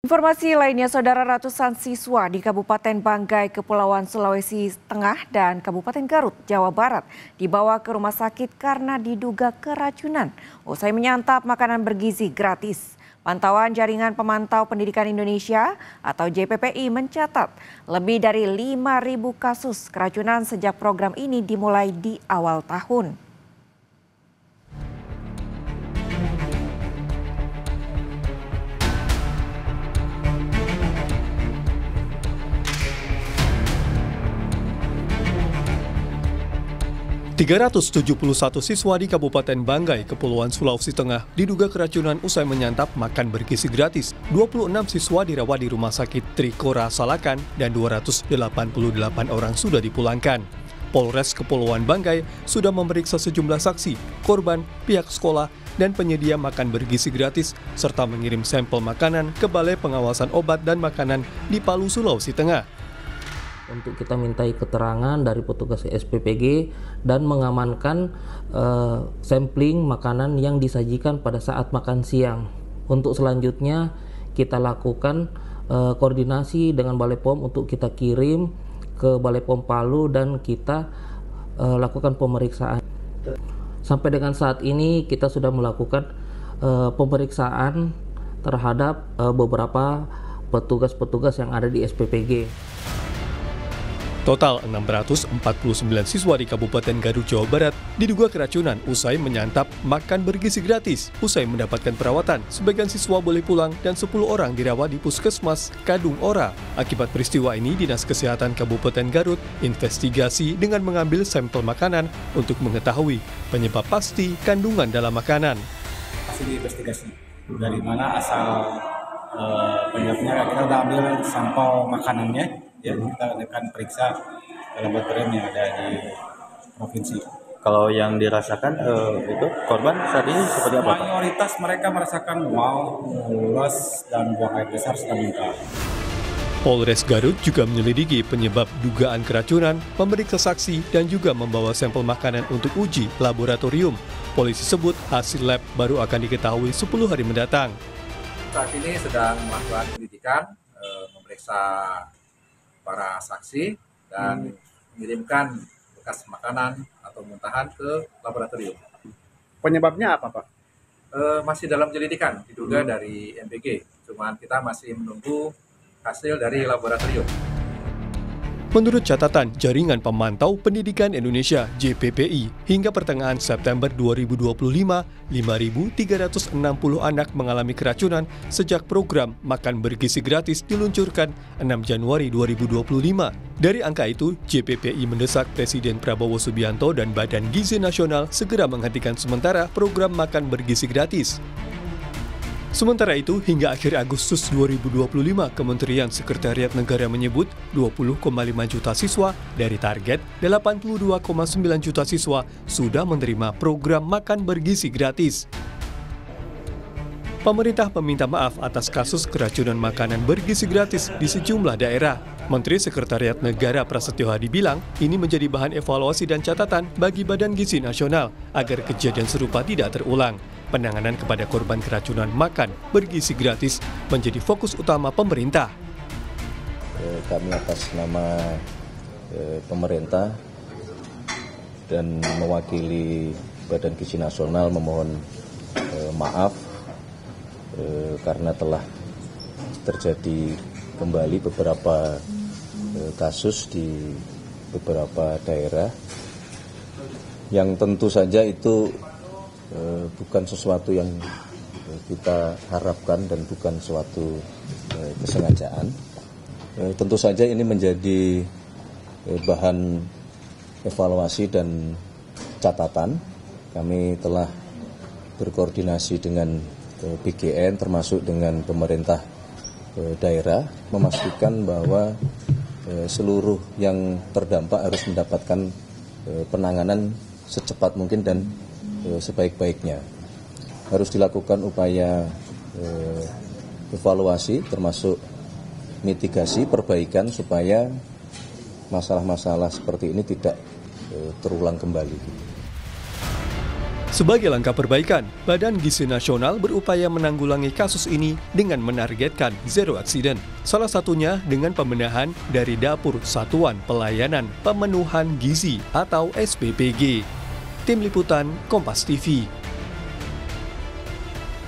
Informasi lainnya, saudara, ratusan siswa di Kabupaten Banggai, Kepulauan Sulawesi Tengah dan Kabupaten Garut, Jawa Barat dibawa ke rumah sakit karena diduga keracunan usai menyantap makanan bergizi gratis. Pantauan Jaringan Pemantau Pendidikan Indonesia atau JPPI mencatat lebih dari 5.000 kasus keracunan sejak program ini dimulai di awal tahun. 371 siswa di Kabupaten Banggai, Kepulauan Sulawesi Tengah diduga keracunan usai menyantap makan bergizi gratis. 26 siswa dirawat di Rumah Sakit Trikora Salakan dan 288 orang sudah dipulangkan. Polres Kepulauan Banggai sudah memeriksa sejumlah saksi, korban, pihak sekolah, dan penyedia makan bergizi gratis, serta mengirim sampel makanan ke Balai Pengawasan Obat dan Makanan di Palu, Sulawesi Tengah. Untuk kita mintai keterangan dari petugas SPPG dan mengamankan sampling makanan yang disajikan pada saat makan siang. Untuk selanjutnya kita lakukan koordinasi dengan Balai POM untuk kita kirim ke Balai POM Palu dan kita lakukan pemeriksaan. Sampai dengan saat ini kita sudah melakukan pemeriksaan terhadap beberapa petugas-petugas yang ada di SPPG. Total 649 siswa di Kabupaten Garut, Jawa Barat diduga keracunan usai menyantap makan bergizi gratis. Usai mendapatkan perawatan, sebagian siswa boleh pulang dan 10 orang dirawat di Puskesmas Kadung Ora. Akibat peristiwa ini, Dinas Kesehatan Kabupaten Garut investigasi dengan mengambil sampel makanan untuk mengetahui penyebab pasti kandungan dalam makanan. Masih diinvestigasi dari mana asal penyebabnya. Kita udah ambil sampel makanannya. Ya, kita akan periksa laboratorium yang ada di provinsi. Kalau yang dirasakan itu korban saat ini seperti apa? Mayoritas mereka merasakan mual, mules, dan buang air besar serta muntah. Polres Garut juga menyelidiki penyebab dugaan keracunan, memeriksa saksi, dan juga membawa sampel makanan untuk uji laboratorium. Polisi sebut hasil lab baru akan diketahui 10 hari mendatang. Saat ini sedang melakukan penyidikan, memeriksa para saksi dan mengirimkan bekas makanan atau muntahan ke laboratorium. Penyebabnya apa, Pak? Masih dalam penyelidikan, diduga dari MPG. Cuman kita masih menunggu hasil dari laboratorium. Menurut catatan Jaringan Pemantau Pendidikan Indonesia (JPPI), hingga pertengahan September 2025, 5.360 anak mengalami keracunan sejak program Makan Bergizi Gratis diluncurkan 6 Januari 2025. Dari angka itu, JPPI mendesak Presiden Prabowo Subianto dan Badan Gizi Nasional segera menghentikan sementara program Makan Bergizi Gratis. Sementara itu, hingga akhir Agustus 2025, Kementerian Sekretariat Negara menyebut 20,5 juta siswa dari target 82,9 juta siswa sudah menerima program makan bergizi gratis. Pemerintah meminta maaf atas kasus keracunan makanan bergizi gratis di sejumlah daerah. Menteri Sekretariat Negara Prasetyo Hadi bilang ini menjadi bahan evaluasi dan catatan bagi Badan Gizi Nasional agar kejadian serupa tidak terulang. Penanganan kepada korban keracunan makan bergizi gratis menjadi fokus utama pemerintah. Kami atas nama pemerintah dan mewakili Badan Gizi Nasional memohon maaf karena telah terjadi kembali beberapa kasus di beberapa daerah yang tentu saja itu bukan sesuatu yang kita harapkan dan bukan suatu kesengajaan. Tentu saja ini menjadi bahan evaluasi dan catatan. Kami telah berkoordinasi dengan BGN termasuk dengan pemerintah daerah memastikan bahwa seluruh yang terdampak harus mendapatkan penanganan secepat mungkin dan sebaik-baiknya. Harus dilakukan upaya evaluasi termasuk mitigasi, perbaikan supaya masalah-masalah seperti ini tidak terulang kembali. Sebagai langkah perbaikan, Badan Gizi Nasional berupaya menanggulangi kasus ini dengan menargetkan zero accident. Salah satunya dengan pembenahan dari Dapur Satuan Pelayanan Pemenuhan Gizi atau SPPG. Tim Liputan Kompas TV.